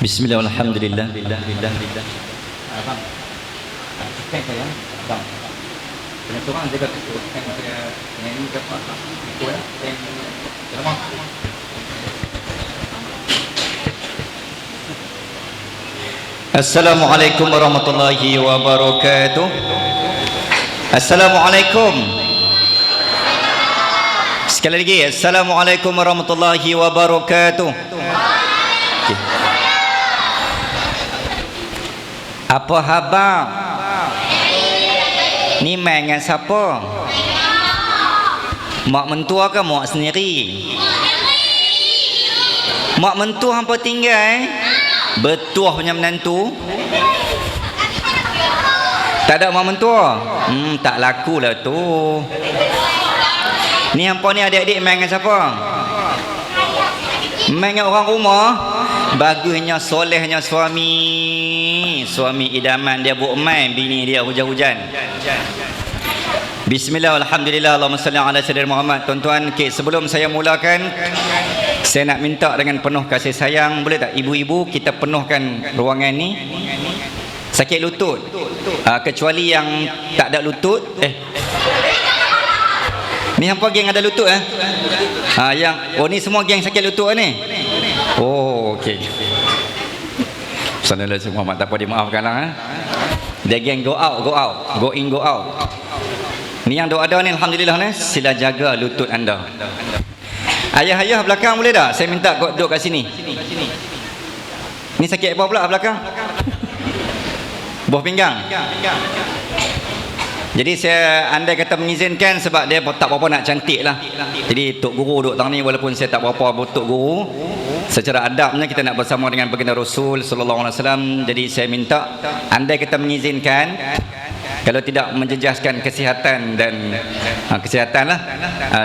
Bismillah, alhamdulillah. Abang, tank saya, abang. Kena seorang jaga tank saya. Yang ini dapat itu ya, tank. Selamat. Assalamualaikum warahmatullahi wabarakatuh. Assalamualaikum. Sekali lagi, Assalamualaikum warahmatullahi wabarakatuh. Apa khabar? Ni main dengan siapa? Mak mentua ke mak sendiri? Mak mentua hampa tinggal betuah punya menantu. Tak ada mak mentua? Tak lakulah tu. Ni hampa ni adik-adik main dengan siapa? Main dengan orang rumah. Bagusnya solehnya suami idaman dia buat main bini dia hujan-hujan. Bismillah, alhamdulillah, Allahumma salli ala sayyidina Muhammad. Tuan-tuan, sebelum saya mulakan, saya nak minta dengan penuh kasih sayang, boleh tak ibu-ibu kita penuhkan ruangan ni. Sakit lutut, kecuali yang tak ada lutut. Ni hampa geng ada lutut ni semua geng sakit lutut ni. Oh, okey. Sallallahu alaihi wasallam, tak apa dimaafkanlah. Dia geng go out, go in, go out. Ni yang dok ada ni, alhamdulillah ni, sila jaga lutut anda. Ayah-ayah belakang boleh tak? Saya minta kau duduk kat sini. Ni sakit apa pula belakang? Buah pinggang. Jadi saya andai kata mengizinkan, sebab dia tak apa-apa nak cantik lah. Jadi Tok Guru duduk tang ni, walaupun saya tak apa-apa Tok Guru, secara adabnya kita nak bersama dengan baginda Rasul sallallahu alaihi wasallam. Jadi saya minta andai kita mengizinkan, kalau tidak menjejaskan kesihatan dan kesihatan lah,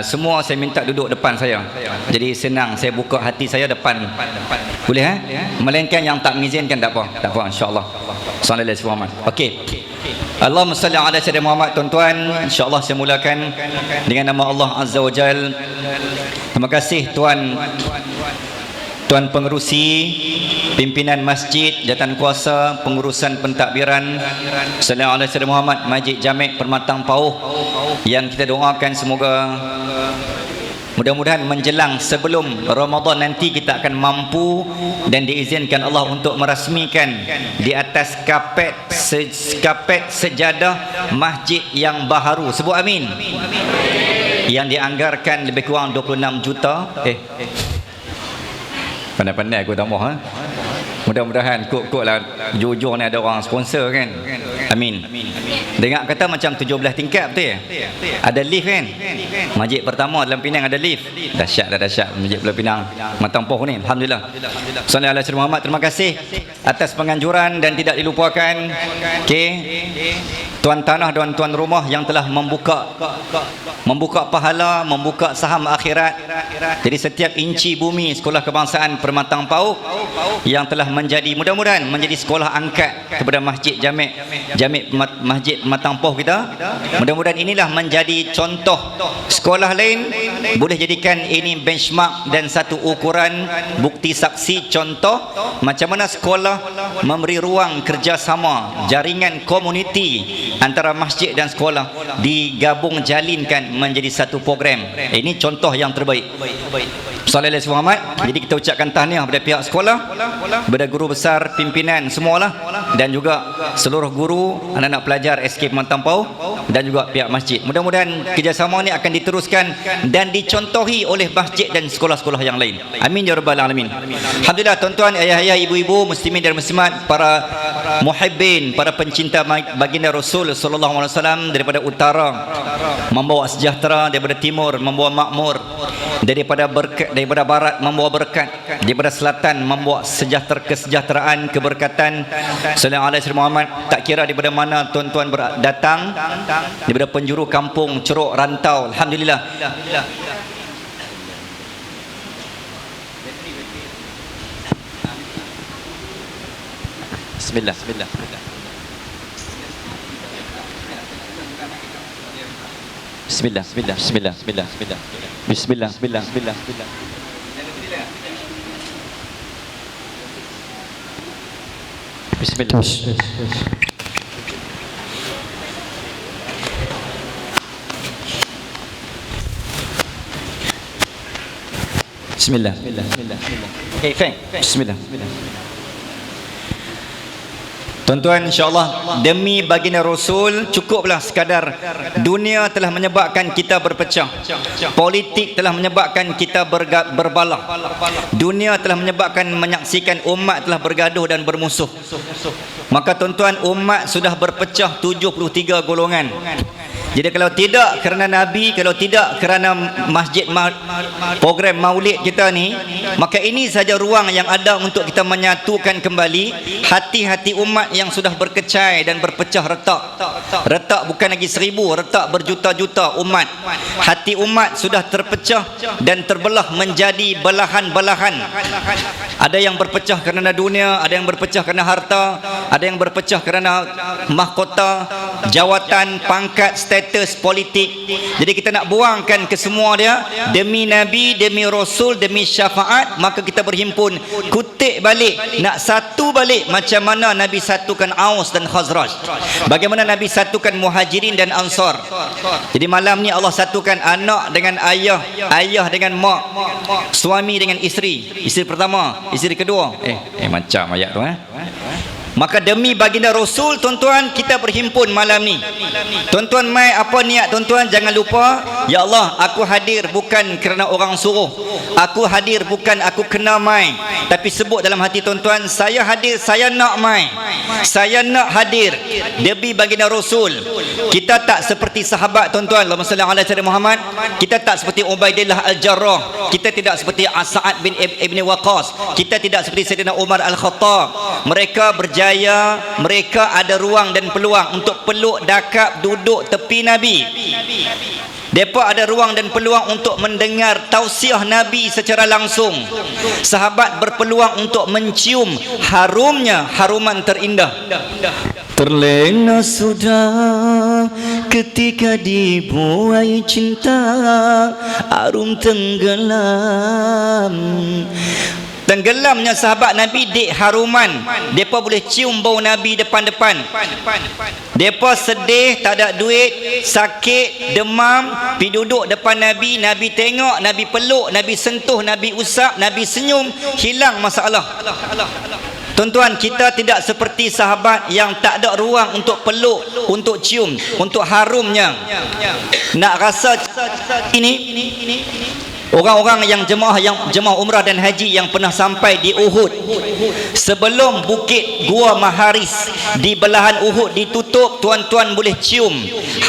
semua saya minta duduk depan saya. Jadi senang saya buka hati saya depan. Boleh Melainkan yang tak mengizinkan tak apa. Tak apa, insya-Allah. Sallallahu alaihi wasallam. Okey. Allahumma salli ala sayyidina Muhammad. Tuan-tuan, insya-Allah saya mulakan dengan nama Allah Azza wa Jal. Terima kasih Tuan pengerusi, pimpinan masjid, jawatan kuasa, pengurusan pentadbiran Sallallahu alaihi wasallam Muhammad Masjid Jamek Permatang Pauh, yang kita doakan semoga mudah-mudahan menjelang sebelum Ramadan nanti kita akan mampu dan diizinkan Allah untuk merasmikan di atas kapet sejadah masjid yang baharu. Sebut amin. Yang dianggarkan lebih kurang 26 juta. Pandai-pandai aku tak mahu. Mudah-mudahan kok lah jujur ni ada orang sponsor kan. Amin. Dengar kata macam 17 tingkat betul ya? Ada lift kan? Masjid pertama dalam Penang ada lift. Dahsyat Masjid Pulau Pinang Matang Poh ni. Alhamdulillah. Sallallahu alaihi wasallam Muhammad. Terima kasih atas penganjuran dan tidak dilupakan tuan tanah dan tuan rumah yang telah membuka pahala, membuka saham akhirat. Jadi setiap inci bumi Sekolah Kebangsaan Permatang Pauh yang telah menjadi, mudah-mudahan menjadi sekolah angkat kepada Masjid Jamek Masjid Matang Pauh kita. Mudah-mudahan inilah menjadi contoh sekolah lain, boleh jadikan ini benchmark dan satu ukuran bukti saksi contoh macam mana sekolah memberi ruang kerjasama, jaringan komuniti antara masjid dan sekolah digabung jalinkan menjadi satu program. Ini contoh yang terbaik. Sallallahu alaihi Muhammad. Jadi kita ucapkan tahniah kepada pihak sekolah, kepada guru besar, pimpinan semualah, dan juga seluruh guru, anak-anak pelajar SK Permatang Pauh dan juga pihak masjid. Mudah-mudahan kerjasama ini akan diteruskan dan dicontohi oleh masjid dan sekolah-sekolah yang lain. Amin ya rabbal alamin. Alhamdulillah tuan-tuan, ayah-ayah, ibu-ibu, muslimin dan muslimat, para muhibbin, para pencinta baginda Rasul sallallahu alaihi wasallam, daripada utara membawa sejahtera, daripada timur membawa makmur, daripada barat membawa berkat, daripada selatan membawa kesejahteraan, keberkatan. Sallallahu alaihi wasallam Muhammad. Tak kira daripada mana tuan-tuan datang, daripada penjuru kampung, ceruk, rantau, alhamdulillah. Bismillah. Bismillah. Bismillah. Bismillah. Okay, fine. Bismillah. Tuan-tuan, insyaAllah demi baginda Rasul cukuplah sekadar dunia telah menyebabkan kita berpecah, politik telah menyebabkan kita berbalah, dunia telah menyebabkan menyaksikan umat telah bergaduh dan bermusuh. Maka tuan-tuan, umat sudah berpecah 73 golongan. Jadi kalau tidak kerana Nabi, kalau tidak kerana masjid program maulid kita ni, maka ini saja ruang yang ada untuk kita menyatukan kembali hati-hati umat yang sudah berkecai dan berpecah retak. Retak bukan lagi 1000, retak berjuta-juta umat. Hati umat sudah terpecah dan terbelah menjadi belahan-belahan. Ada yang berpecah kerana dunia, ada yang berpecah kerana harta, ada yang berpecah kerana mahkota, jawatan, pangkat, status politik. Jadi kita nak buangkan kesemua dia demi Nabi, demi Rasul, demi syafaat. Maka kita berhimpun, kutip balik, nak satu balik macam mana Nabi satukan Aus dan Khazraj, bagaimana Nabi satukan Muhajirin dan Ansar. Jadi malam ni Allah satukan anak dengan ayah, ayah dengan mak, suami dengan isteri, isteri pertama, isteri kedua. Macam ayat tu Maka demi baginda Rasul, tuan-tuan, kita berhimpun malam ni. Tuan-tuan, mai apa niat tuan-tuan? Jangan lupa, ya Allah, aku hadir bukan kerana orang suruh, aku hadir bukan aku kena mai, tapi sebut dalam hati tuan-tuan, saya hadir, saya nak mai, saya nak hadir demi baginda Rasul. Kita tak seperti sahabat tuan-tuan, Allahumma salli ala sayyidina Muhammad. Kita tak seperti Ubaidillah Al-Jarrah, kita tidak seperti Sa'ad bin Ibn Waqqas, kita tidak seperti Sayyidina Umar Al-Khattab. Mereka berjaya, mereka ada ruang dan peluang untuk peluk, dakap, duduk tepi Nabi. Mereka ada ruang dan peluang untuk mendengar tausiah Nabi secara langsung. Sahabat berpeluang untuk mencium harumnya, haruman terindah. Terlena sudah ketika dibuai cinta, harum tenggelam. Tenggelamnya sahabat Nabi di haruman. Mereka boleh cium bau Nabi depan-depan. Mereka sedih, tak ada duit, sakit, demam, pergi duduk depan Nabi. Nabi tengok, Nabi peluk, Nabi sentuh, Nabi usap, Nabi senyum, hilang masalah. Tuan-tuan, kita tidak seperti sahabat yang tak ada ruang untuk peluk, untuk cium, untuk harumnya. Nak rasa ini orang-orang yang jemaah umrah dan haji yang pernah sampai di Uhud, sebelum bukit Gua Maharis di belahan Uhud ditutup, tuan-tuan boleh cium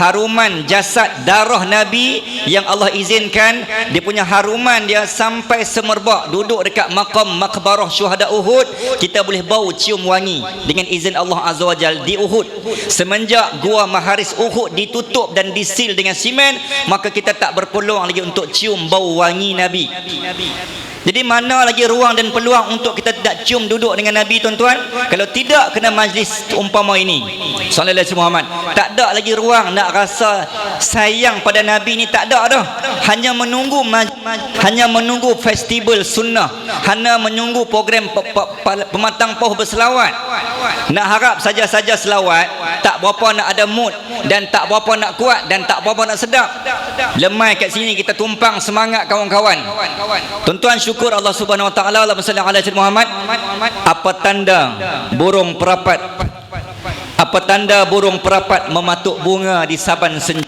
haruman jasad darah Nabi yang Allah izinkan. Dia punya haruman dia sampai semerbak, duduk dekat makam makbarah syuhada Uhud, kita boleh bau cium wangi dengan izin Allah Azza wa Jal di Uhud. Semenjak Gua Maharis Uhud ditutup dan disil dengan simen, maka kita tak berpeluang lagi untuk cium bau wangi Nabi. Jadi mana lagi ruang dan peluang untuk kita tidak cium duduk dengan Nabi, tuan-tuan? Kalau tidak kena majlis umpama ini, sallallahu alaihi Muhammad, tak ada lagi ruang nak rasa sayang pada Nabi ni, tak ada dah. Hanya menunggu festival sunnah, hanya menunggu program pematang pauh berselawat. Nak harap saja-saja selawat, tak berapa nak ada mood, dan tak berapa nak kuat, dan tak berapa nak sedap. Lemai kat sini kita tumpang semangat kawan-kawan. Tuan-tuan, syukur Allah Subhanahu wa taala. Allahumma salli ala sayyidina Muhammad. Apa tanda burung perapat? Apa tanda burung perapat mematuk bunga di saban senja?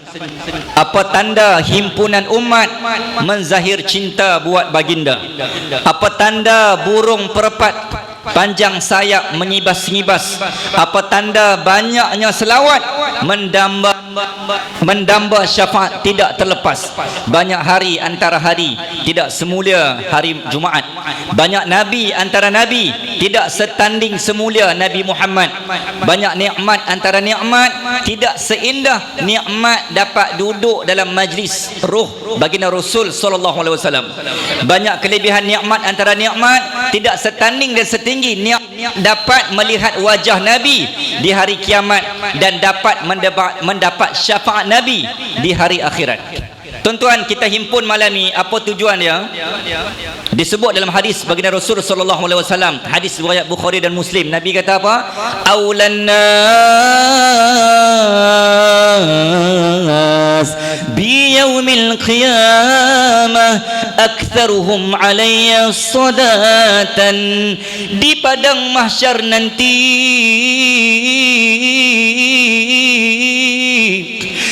Apa tanda himpunan umat menzahir cinta buat baginda? Apa tanda burung perapat panjang sayap mengibas-ngibas? Apa tanda banyaknya selawat mendamba syafaat tidak terlepas? Banyak hari antara hari, tidak semulia hari Jumaat. Banyak nabi antara nabi, tidak setanding semulia Nabi Muhammad. Banyak nikmat antara nikmat, tidak seindah nikmat dapat duduk dalam majlis ruh baginda Rasul sallallahu alaihi wasallam. Banyak kelebihan nikmat antara nikmat, tidak setanding dan setinggi dapat melihat wajah Nabi di hari kiamat dan dapat mendapat syafaat Nabi di hari akhirat. Tuan-tuan, kita himpun malam ni, apa tujuan dia? Disebut dalam hadis baginda Rasul sallallahu alaihi wasallam, hadis riwayat Bukhari dan Muslim. Nabi kata apa? Aulan nas bi yaumil qiyamah aktsaruhum alayya sadatan. Di padang mahsyar nanti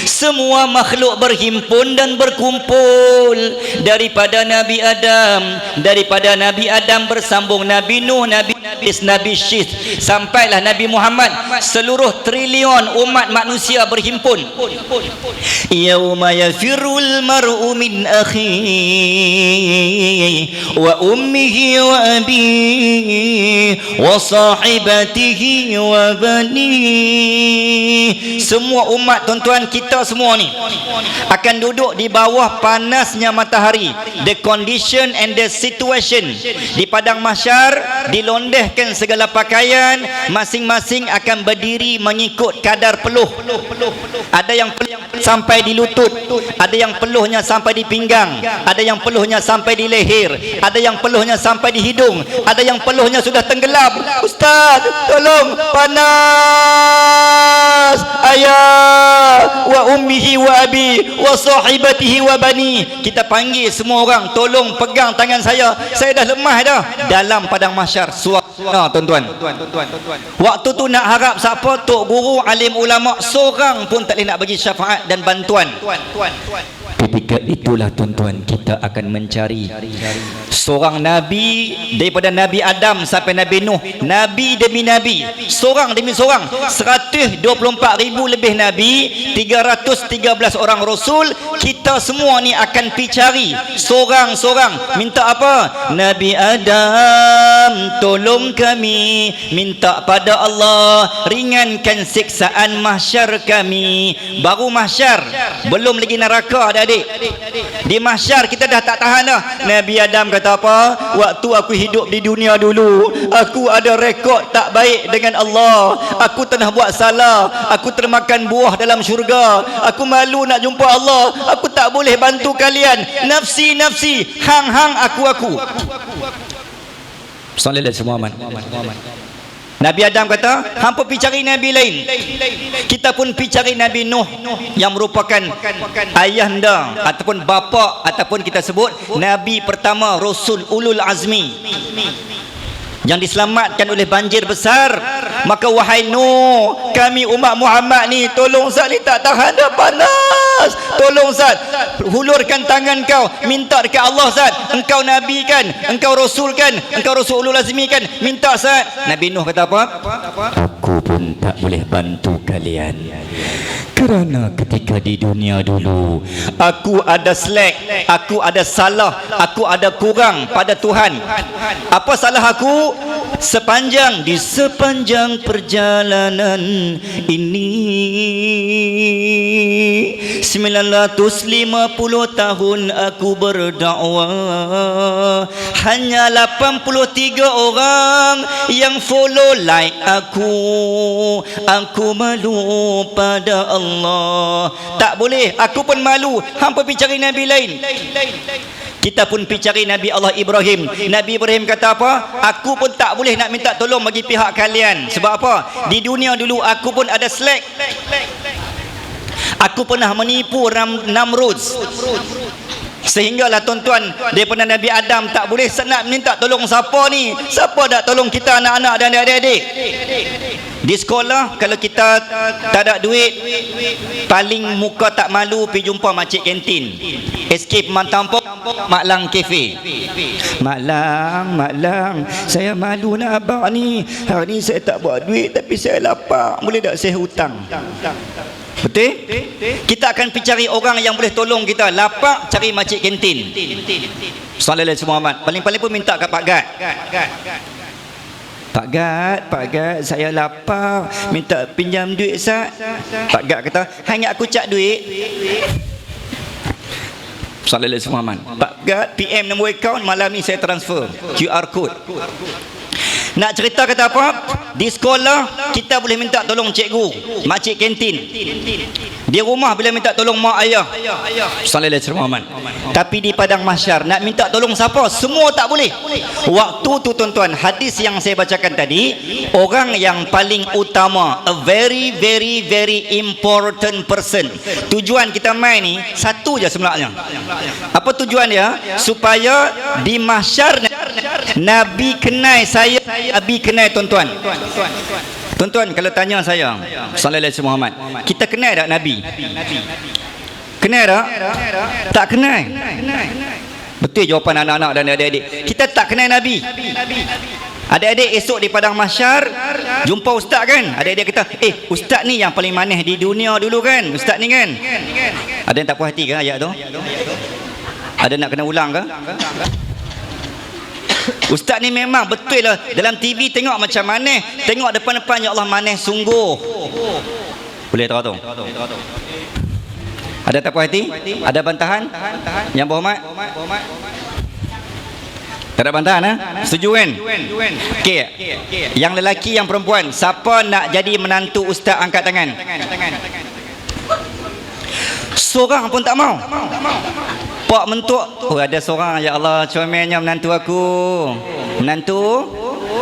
semua makhluk berhimpun dan berkumpul, daripada Nabi Adam bersambung Nabi Nuh, Nabi Syith, sampailah Nabi Muhammad. Seluruh trilion umat manusia berhimpun. Yauma yafirul mar'u min akhihi wa ummihi wa abihi wa sahibatihi wa banihi. Semua umat, tuan-tuan, kita semua ni akan duduk di bawah panasnya matahari. The condition and the situation di padang mahsyar, dilondehkan segala pakaian, masing-masing akan berdiri mengikut kadar peluh. Ada yang peluh sampai di lutut, ada yang peluhnya sampai di pinggang, ada yang peluhnya sampai di leher, ada yang peluhnya sampai di hidung, ada yang peluhnya sudah tenggelam. Ustaz, tolong, panas. Ayah wa ummihi wa abi wa sahibatihi wa bani. Kita panggil semua orang, tolong pegang tangan saya dah lemah dah. Dalam padang mahsyar, suara, tuan-tuan. Waktu tu nak harap siapa? Tok guru, alim ulama, seorang pun tak boleh nak bagi syafaat dan bantuan. Ketika itulah, tuan-tuan, kita akan mencari seorang Nabi, daripada Nabi Adam sampai Nabi Nuh, Nabi demi Nabi, seorang demi seorang, 124,000 lebih Nabi, 313 orang Rasul. Kita semua ni akan pergi cari seorang-seorang. Minta apa? Nabi Adam, tolong kami, minta pada Allah ringankan siksaan mahsyar kami. Baru mahsyar, belum lagi neraka, adik-adik. Di mahsyar kita dah tak tahan dah. Nabi Adam kata apa? Waktu aku hidup di dunia dulu, aku ada rekod tak baik dengan Allah. Aku pernah buat salah, aku termakan buah dalam syurga. Aku malu nak jumpa Allah, aku tak boleh bantu kalian. Nafsi, nafsi, hang, aku. Sallallahu alaihi wasallam. Nabi Adam kata, hampa pergi cari Nabi lain. Kita pun pergi cari Nabi Nuh, yang merupakan ayahanda ataupun bapa, ataupun kita sebut Nabi pertama Rasul Ulul Azmi, yang diselamatkan oleh banjir besar. Maka wahai Nuh, kami umat Muhammad ni, tolong Zat ni tak tahan dah, panas. Tolong Zat, hulurkan tangan kau, minta dekat Allah Zat. Engkau Nabi kan, engkau Rasul kan, engkau Rasul Ulul Azmi kan, minta Zat. Nabi Nuh kata apa? Aku pun tak boleh bantu kalian, kerana ketika di dunia dulu aku ada slack, aku ada salah, aku ada kurang pada Tuhan. Apa salah aku? Di sepanjang perjalanan ini 950 tahun aku berdakwah, hanya 83 orang yang follow like aku. Aku malu pada Allah. Tak boleh, aku pun malu. Hampa pergi cari Nabi lain. Kita pun pergi cari Nabi Allah Ibrahim. Nabi Ibrahim kata apa? Aku pun tak boleh nak minta tolong bagi pihak kalian. Sebab apa? Di dunia dulu aku pun ada slack. Aku pernah menipu Namrud. Sehinggalah, tuan-tuan, daripada Nabi Adam tak boleh nak minta tolong siapa ni? Siapa nak tolong kita anak-anak dan adik-adik? Di sekolah, kalau kita tak ada duit, paling muka tak malu pergi jumpa makcik kantin. Escape Mantampok, Maklang Cafe. Maklang, saya malu nak abang ni. Hari ni saya tak buat duit, tapi saya lapar. Boleh tak saya hutang? Betul? Kita akan pergi cari orang yang boleh tolong kita. Lapar, cari makcik kantin. Sallallahu alaihi wasallam. Paling-paling pun minta kat Pak Gad. Pak Gad, saya lapar, minta pinjam duit Ustaz. Pak Gad kata, hanya aku cak duit. Sallallahu alaihi wasallam. Pak Gad, PM nombor akaun, malam ni saya transfer QR code. Nak cerita kata apa? Di sekolah kita boleh minta tolong cikgu, makcik kantin. Di rumah bila minta tolong mak ayah, sallallahu alaihi wasallam. Tapi di padang mahsyar nak minta tolong siapa? Semua tak boleh. Waktu tu tuan-tuan, hadis yang saya bacakan tadi, orang yang paling utama, a very very very important person. Tujuan kita main ni satu je sebenarnya. Apa tujuan dia? Supaya di mahsyar Nabi kenal saya, Nabi kenal tuan-tuan. Tuan-tuan, kalau tanya saya, sallallahu alaihi Muhammad, kita kenal tak Nabi? Kenal tak? Tak kenal. Betul jawapan anak-anak dan adik-adik. Kita tak kenal Nabi. Adik-adik esok di padang mahsyar jumpa ustaz kan? Adik-adik kata, ustaz ni yang paling manis di dunia dulu kan? Ustaz ni kan? Ada yang tak puas hati ke ayat tu? Ada nak kena ulang ke? Ustaz ni memang betul lah. Dalam TV tengok macam mana, tengok depan-depan, ya Allah manis sungguh. Boleh tahu tu? Ada tak puas hati? Ada bantahan? Yang berhormat? Tak ada bantahan, ha? Setuju kan? Okey. Yang lelaki, yang perempuan, siapa nak jadi menantu ustaz angkat tangan? Seorang pun tak mau. Pak mentua, ada seorang, ya Allah comelnya menantu aku. Menantu,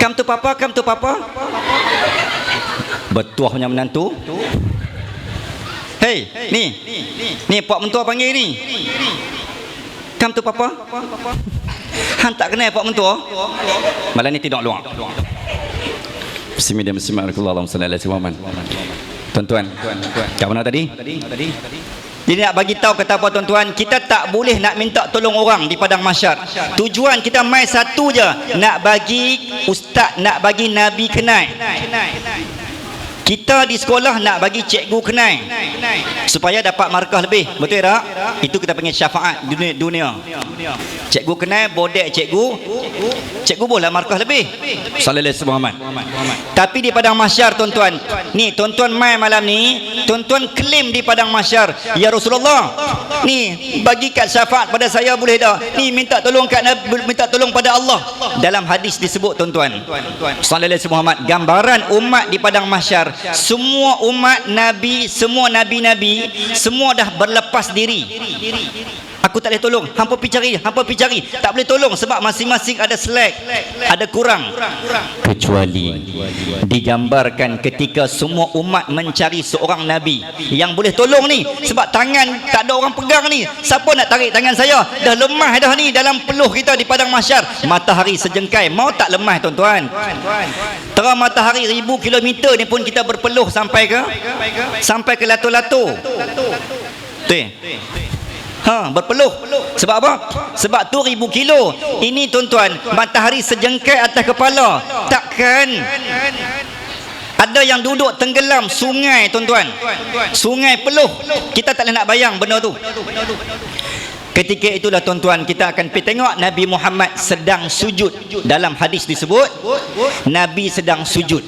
come to papa, come to papa. Betuah punya menantu. Hey, ni pak mentua panggil ni. Come to papa. Han tak kenal pak mentua. Malam ni tidur luar. Bismillahirrahmanirrahim. Tuan-tuan, kat mana tadi? Jadi nak bagi tahu kata apa tuan-tuan, kita tak boleh nak minta tolong orang di padang mahsyar. Tujuan kita mai satu je, nak bagi ustaz, nak bagi Nabi kenal. Kita di sekolah nak bagi cikgu kenal supaya dapat markah lebih. Betul tak? Itu kita panggil syafaat dunia. Cikgu kenal, bodek cikgu boleh markah lebih. Sallallahu alaihi wasallam. Tapi di padang mahsyar tuan-tuan, ni tuan-tuan mai malam ni, tuan-tuan klaim di padang mahsyar, ya Rasulullah, ni bagi kat syafaat pada saya boleh tak? Ni minta tolong kat Nabi, minta tolong pada Allah. Dalam hadis disebut tuan-tuan, sallallahu alaihi wasallam, gambaran umat di padang mahsyar, semua umat Nabi, semua nabi-nabi, semua dah berlepas diri. Aku tak boleh tolong, hampa pergi cari, tak boleh tolong sebab masing-masing ada slack, ada kurang. Kecuali digambarkan ketika semua umat mencari seorang nabi yang boleh tolong ni, sebab tangan tak ada orang pegang ni. Siapa nak tarik tangan saya? Dah lemah dah ni dalam peluh kita di padang mahsyar. Matahari sejengkai, mau tak lemah tuan-tuan? Terang matahari 1000 kilometer ni pun kita berpeluh sampai ke lato-lato. Betul? Berpeluh. Sebab apa? Sebab tu 1000 kilo. Ini tuan-tuan, matahari sejengkai atas kepala. Takkan ada yang duduk tenggelam sungai tuan-tuan. Sungai peluh. Kita tak boleh nak bayang benda tu. Ketika itulah tuan-tuan, kita akan pergi tengok Nabi Muhammad sedang sujud. Dalam hadis disebut Nabi sedang sujud.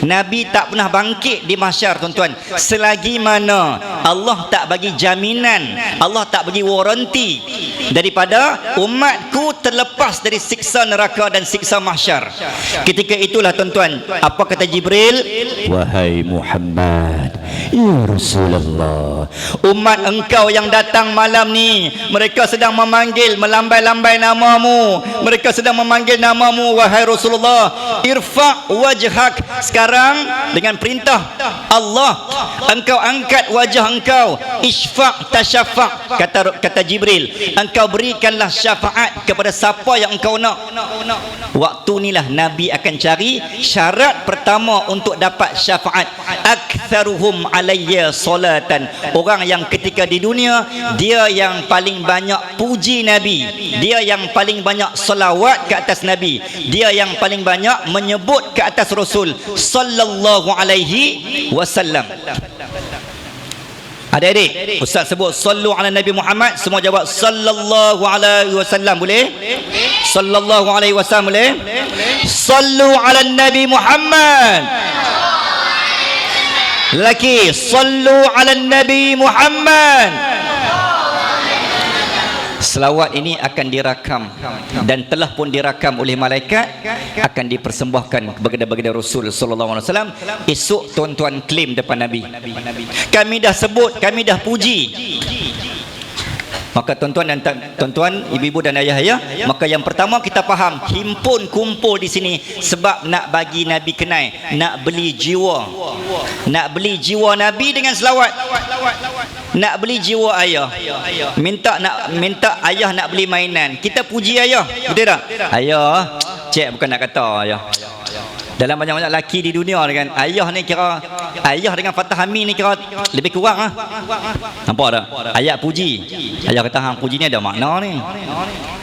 Nabi tak pernah bangkit di mahsyar tuan-tuan selagi mana Allah tak bagi jaminan, Allah tak bagi waranti daripada umatku terlepas dari siksa neraka dan siksa mahsyar. Ketika itulah tuan-tuan, apa kata Jibril? Wahai Muhammad, ya Rasulullah, umat engkau yang datang malam ni, mereka sedang memanggil, melambai-lambai namamu. Mereka sedang memanggil namamu, wahai Rasulullah. Irfa' wajhak. Sekarang dengan perintah Allah, engkau angkat wajah engkau. Isfa' tasyafa'. Kata Jibril, engkau berikanlah syafaat kepada siapa yang engkau nak. Waktu inilah Nabi akan cari syarat pertama untuk dapat syafaat. Aktsaruhum alayya salatan. Orang yang ketika di dunia dia yang paling banyak puji Nabi, dia yang paling banyak selawat ke atas Nabi, dia yang paling banyak menyebut ke atas Rasul sallallahu alaihi wasallam. Adik-adik, Ustaz sebut sallu ala Nabi Muhammad, semua jawab sallallahu alaihi wasallam. Boleh? Sallallahu alaihi wasallam boleh? Sallu ala Nabi Muhammad. Lelaki, sallu ala Nabi Muhammad. selawat ini akan dirakam dan telah pun dirakam oleh malaikat, akan dipersembahkan kepada baginda Rasul sallallahu alaihi wasallam. Esok tuan-tuan klaim depan Nabi, kami dah sebut, kami dah puji. Maka tuan-tuan dan tuan-tuan, ibu-ibu dan ayah-ayah, maka yang pertama kita faham, himpun kumpul di sini sebab nak bagi Nabi kenal, nak beli jiwa. Nak beli jiwa Nabi dengan selawat. Nak beli jiwa ayah. Minta ayah nak beli mainan. Kita puji ayah, betul tak? Ayah, cik bukan nak kata ayah. Dalam banyak-banyak lelaki di dunia dengan ayah ni kira, ayah dengan Fatah Amin ni kira lebih kurang lah. Nampak tak? Ayat puji. Ayah kata hang puji ni ada makna ni.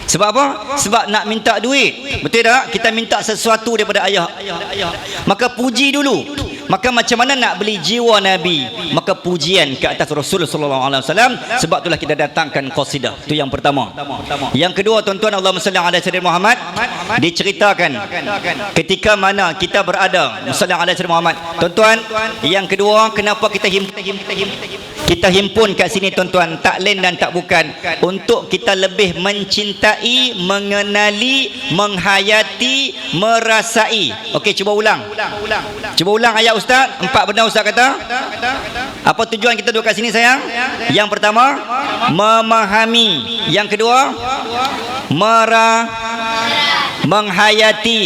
Sebab apa? Sebab nak minta duit. Betul tak? Kita minta sesuatu daripada ayah. Maka puji dulu. Maka macam mana nak beli jiwa Nabi? Maka pujian ke atas Rasulullah sallallahu alaihi wasallam. Sebab itulah kita datangkan qasidah. Itu yang pertama. Yang kedua, tuan-tuan, Allahumma salli ala sayyidina Muhammad, diceritakan ketika mana kita berada sallallahu alaihi wasallam Muhammad. Tuan-tuan, yang kedua, kenapa kita himpun kat sini tuan-tuan, tak lain dan tak bukan untuk kita lebih mencintai, mengenali, menghayati, merasai. Okey, cuba ulang. Cuba ulang ayat ustaz. 4 benda ustaz kata. Apa tujuan kita duduk kat sini sayang? Yang pertama, memahami. Yang kedua, menghayati,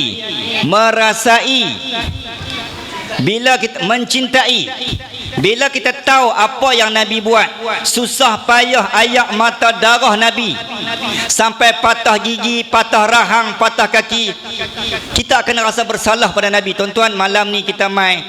merasai. Bila kita mencintai, bila kita tahu apa yang Nabi buat, susah payah ayak mata darah Nabi sampai patah gigi, patah rahang, patah kaki, kita akan rasa bersalah pada Nabi. Tuan-tuan, malam ni kita mai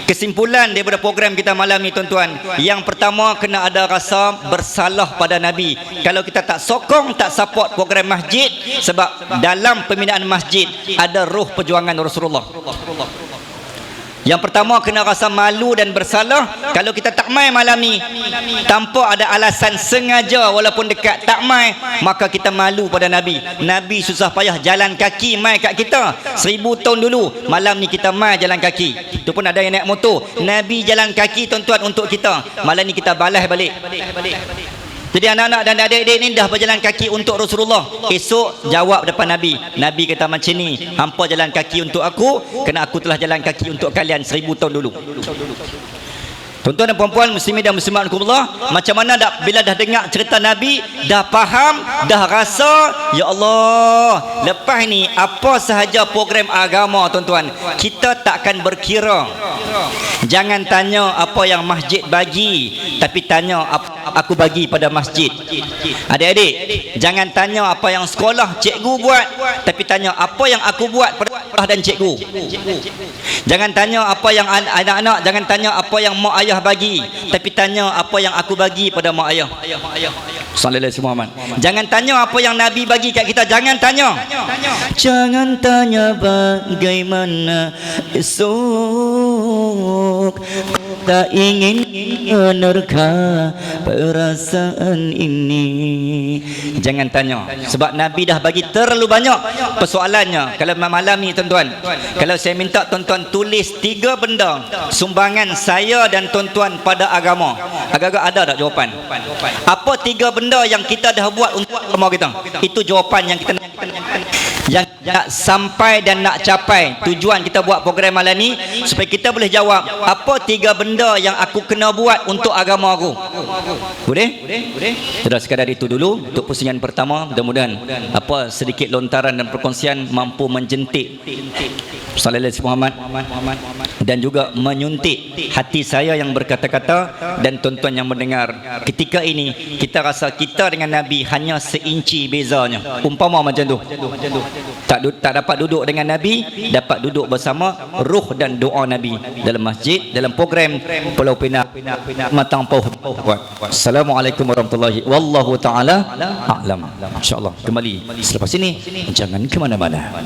kesimpulan daripada program kita malam ni tuan-tuan. Yang pertama, kena ada rasa bersalah pada Nabi. Kalau kita tak sokong, tak support program masjid, sebab dalam pembinaan masjid ada roh perjuangan Rasulullah. Yang pertama, kena rasa malu dan bersalah. Kalau kita tak mai malam ni tanpa ada alasan sengaja, walaupun dekat tak mai, maka kita malu pada Nabi. Nabi susah payah jalan kaki mai kat kita 1000 tahun dulu. Malam ni kita mai jalan kaki. Itu pun ada yang naik motor. Nabi jalan kaki tuan-tuan untuk kita. Malam ni kita balas balik. Jadi anak-anak dan adik-adik ni dah berjalan kaki untuk Rasulullah. Esok jawab depan Nabi. Nabi kata macam ni, hampa jalan kaki untuk aku, kerana aku telah jalan kaki untuk kalian 1000 tahun dulu. Tuan-tuan dan puan-puan, muslimin dan muslimat Allah, macam mana bila dah dengar cerita Nabi, dah faham, dah rasa, ya Allah, lepas ni apa sahaja program agama tuan-tuan, kita takkan berkira. Jangan tanya apa yang masjid bagi, tapi tanya aku bagi pada masjid. Adik-adik, jangan tanya apa yang sekolah cikgu buat, tapi tanya apa yang aku buat pada sekolah dan cikgu. Jangan tanya apa yang anak-anak, jangan tanya apa yang mak ayah bagi, tapi tanya apa yang aku bagi pada mak ayah. Sallallahu alaihi wasallam. Jangan tanya apa yang Nabi bagi kat kita, jangan tanya. Jangan tanya bagaimana esok, tak ingin menerka perasaan ini. Jangan tanya, sebab Nabi dah bagi terlalu banyak. Persoalannya, kalau malam ni tuan-tuan, kalau saya minta tuan-tuan tulis 3 benda sumbangan saya dan tuan-tuan pada agama, agak-agak ada tak jawapan? Apa 3 benda yang kita dah buat untuk agama kita? Itu jawapan yang kita nak sampai dan nak capai. Tujuan kita buat program malam ni supaya kita boleh jawab, apa 3 benda yang aku kena buat untuk agama aku. Boleh? Sudah, sekadar itu dulu untuk pusingan pertama. Mudah-mudahan apa sedikit lontaran dan perkongsian mampu menjentik Sallallahu alaihi Muhammad dan juga menyuntik hati saya yang berkata-kata dan tuan-tuan yang mendengar. Ketika ini kita rasa kita dengan Nabi hanya seinci bezanya. Umpama macam tu, tak dapat duduk dengan Nabi, dapat duduk bersama ruh dan doa Nabi dalam masjid, dalam program Pulau Pinang Matang Pauh. Assalamualaikum warahmatullahi wallahu taala a'lam. Insyaallah kembali selepas ini, jangan ke mana-mana.